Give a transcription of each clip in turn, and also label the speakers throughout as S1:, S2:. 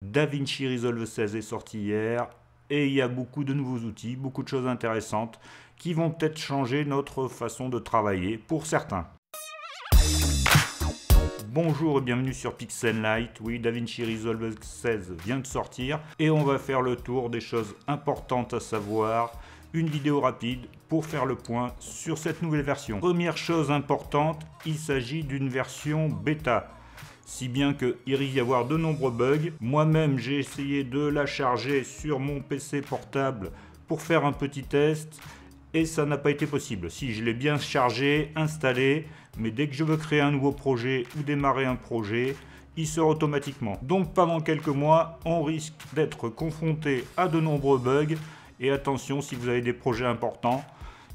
S1: DaVinci Resolve 16 est sorti hier et il y a beaucoup de nouveaux outils, beaucoup de choses intéressantes qui vont peut-être changer notre façon de travailler pour certains. Bonjour et bienvenue sur Pixelnight. Oui, DaVinci Resolve 16 vient de sortir et on va faire le tour des choses importantes à savoir. Une vidéo rapide pour faire le point sur cette nouvelle version. Première chose importante, il s'agit d'une version bêta. Si bien qu'il risque d'y avoir de nombreux bugs. Moi-même, j'ai essayé de la charger sur mon PC portable pour faire un petit test et ça n'a pas été possible. Si, je l'ai bien chargé, installé, mais dès que je veux créer un nouveau projet ou démarrer un projet, il sort automatiquement. Donc pendant quelques mois, on risque d'être confronté à de nombreux bugs. Et attention, si vous avez des projets importants,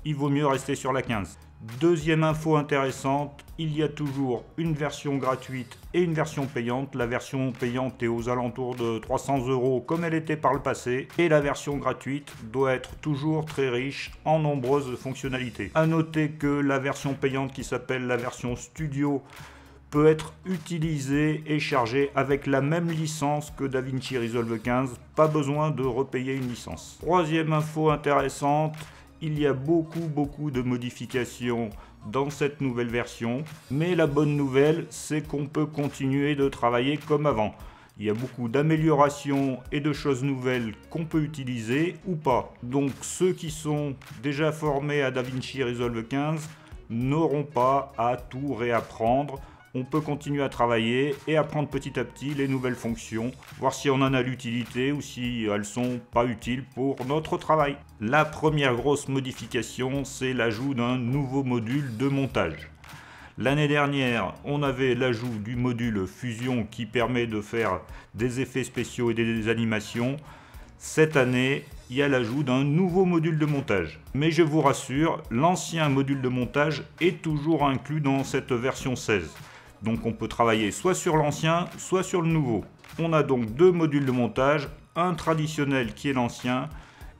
S1: il vaut mieux rester sur la 15. Deuxième info intéressante, il y a toujours une version gratuite et une version payante. La version payante est aux alentours de 300 € comme elle était par le passé. Et la version gratuite doit être toujours très riche en nombreuses fonctionnalités. A noter que la version payante qui s'appelle la version Studio peut être utilisée et chargée avec la même licence que DaVinci Resolve 15. Pas besoin de repayer une licence. Troisième info intéressante. Il y a beaucoup de modifications dans cette nouvelle version, mais la bonne nouvelle, c'est qu'on peut continuer de travailler comme avant. Il y a beaucoup d'améliorations et de choses nouvelles qu'on peut utiliser ou pas. Donc ceux qui sont déjà formés à DaVinci Resolve 15 n'auront pas à tout réapprendre. On peut continuer à travailler et apprendre petit à petit les nouvelles fonctions, voir si on en a l'utilité ou si elles sont pas utiles pour notre travail. La première grosse modification, c'est l'ajout d'un nouveau module de montage. L'année dernière, on avait l'ajout du module Fusion qui permet de faire des effets spéciaux et des animations. Cette année, il y a l'ajout d'un nouveau module de montage. Mais je vous rassure, l'ancien module de montage est toujours inclus dans cette version 16. Donc on peut travailler soit sur l'ancien, soit sur le nouveau. On a donc deux modules de montage, un traditionnel qui est l'ancien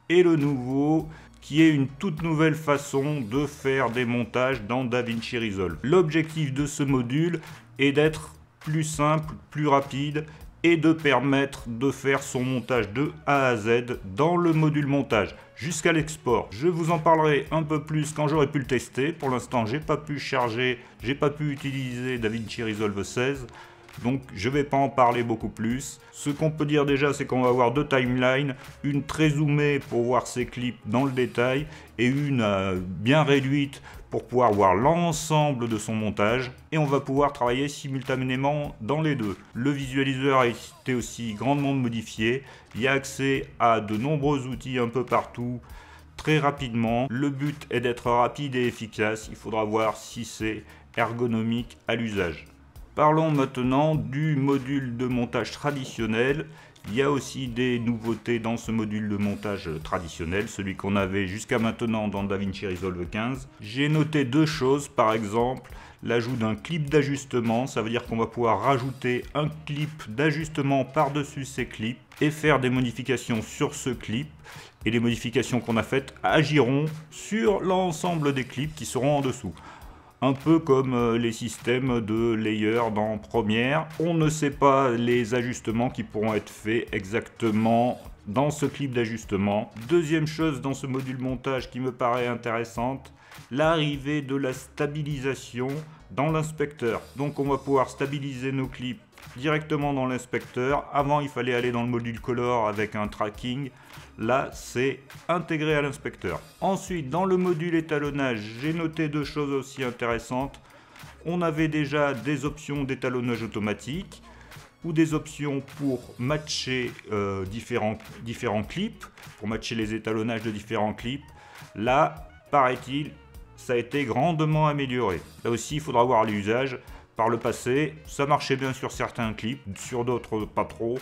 S1: et le nouveau qui est une toute nouvelle façon de faire des montages dans DaVinci Resolve. L'objectif de ce module est d'être plus simple, plus rapide et de permettre de faire son montage de A à Z dans le module montage jusqu'à l'export. Je vous en parlerai un peu plus quand j'aurai pu le tester. Pour l'instant, j'ai pas pu charger, j'ai pas pu utiliser DaVinci Resolve 16. Donc je vais pas en parler beaucoup plus. Ce qu'on peut dire déjà, c'est qu'on va avoir deux timelines, une très zoomée pour voir ses clips dans le détail et une bien réduite pour pouvoir voir l'ensemble de son montage. Et on va pouvoir travailler simultanément dans les deux. Le visualiseur a été aussi grandement modifié. Il y a accès à de nombreux outils un peu partout, très rapidement. Le but est d'être rapide et efficace. Il faudra voir si c'est ergonomique à l'usage. Parlons maintenant du module de montage traditionnel. Il y a aussi des nouveautés dans ce module de montage traditionnel, celui qu'on avait jusqu'à maintenant dans DaVinci Resolve 15. J'ai noté deux choses, par exemple l'ajout d'un clip d'ajustement, ça veut dire qu'on va pouvoir rajouter un clip d'ajustement par-dessus ces clips et faire des modifications sur ce clip. Et les modifications qu'on a faites agiront sur l'ensemble des clips qui seront en dessous. Un peu comme les systèmes de layer dans Premiere. On ne sait pas les ajustements qui pourront être faits exactement dans ce clip d'ajustement. Deuxième chose dans ce module montage qui me paraît intéressante, l'arrivée de la stabilisation dans l'inspecteur. Donc on va pouvoir stabiliser nos clips directement dans l'inspecteur. Avant, il fallait aller dans le module color avec un tracking. Là, c'est intégré à l'inspecteur. Ensuite, dans le module étalonnage, j'ai noté deux choses aussi intéressantes. On avait déjà des options d'étalonnage automatique ou des options pour matcher différents clips, pour matcher les étalonnages de différents clips. Là, paraît-il, ça a été grandement amélioré. Là aussi, il faudra voir l'usage. Par le passé, ça marchait bien sur certains clips, sur d'autres pas trop.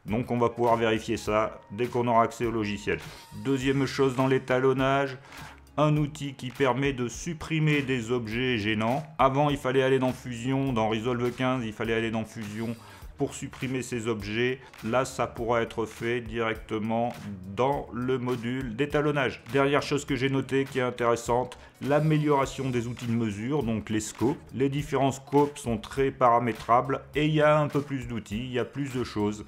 S1: Donc on va pouvoir vérifier ça dès qu'on aura accès au logiciel. Deuxième chose dans l'étalonnage, un outil qui permet de supprimer des objets gênants. Avant, il fallait aller dans Fusion, dans Resolve 15, il fallait aller dans Fusion pour supprimer ces objets. Là, ça pourra être fait directement dans le module d'étalonnage. Dernière chose que j'ai notée qui est intéressante, l'amélioration des outils de mesure, donc les scopes. Les différents scopes sont très paramétrables et il y a un peu plus d'outils, il y a plus de choses.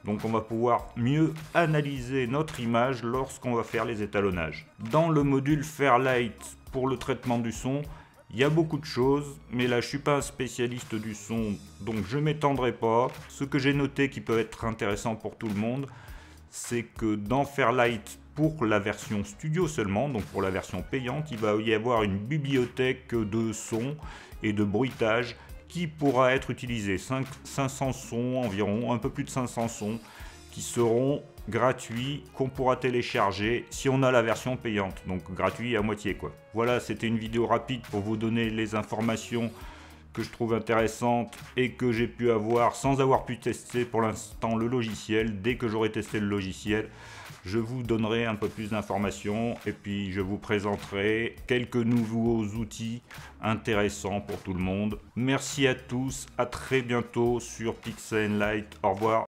S1: Donc on va pouvoir mieux analyser notre image lorsqu'on va faire les étalonnages. Dans le module Fairlight pour le traitement du son, il y a beaucoup de choses, mais là je suis pas un spécialiste du son, donc je m'étendrai pas. Ce que j'ai noté qui peut être intéressant pour tout le monde, c'est que dans Fairlight, pour la version studio seulement, donc pour la version payante, il va y avoir une bibliothèque de sons et de bruitage qui pourra être utilisée. 500 sons environ, un peu plus de 500 sons qui seront gratuits, qu'on pourra télécharger si on a la version payante, donc gratuit à moitié quoi. Voilà, c'était une vidéo rapide pour vous donner les informations que je trouve intéressantes et que j'ai pu avoir sans avoir pu tester pour l'instant le logiciel. Dès que j'aurai testé le logiciel, je vous donnerai un peu plus d'informations et puis je vous présenterai quelques nouveaux outils intéressants pour tout le monde. Merci à tous, à très bientôt sur Pixel Light. Au revoir.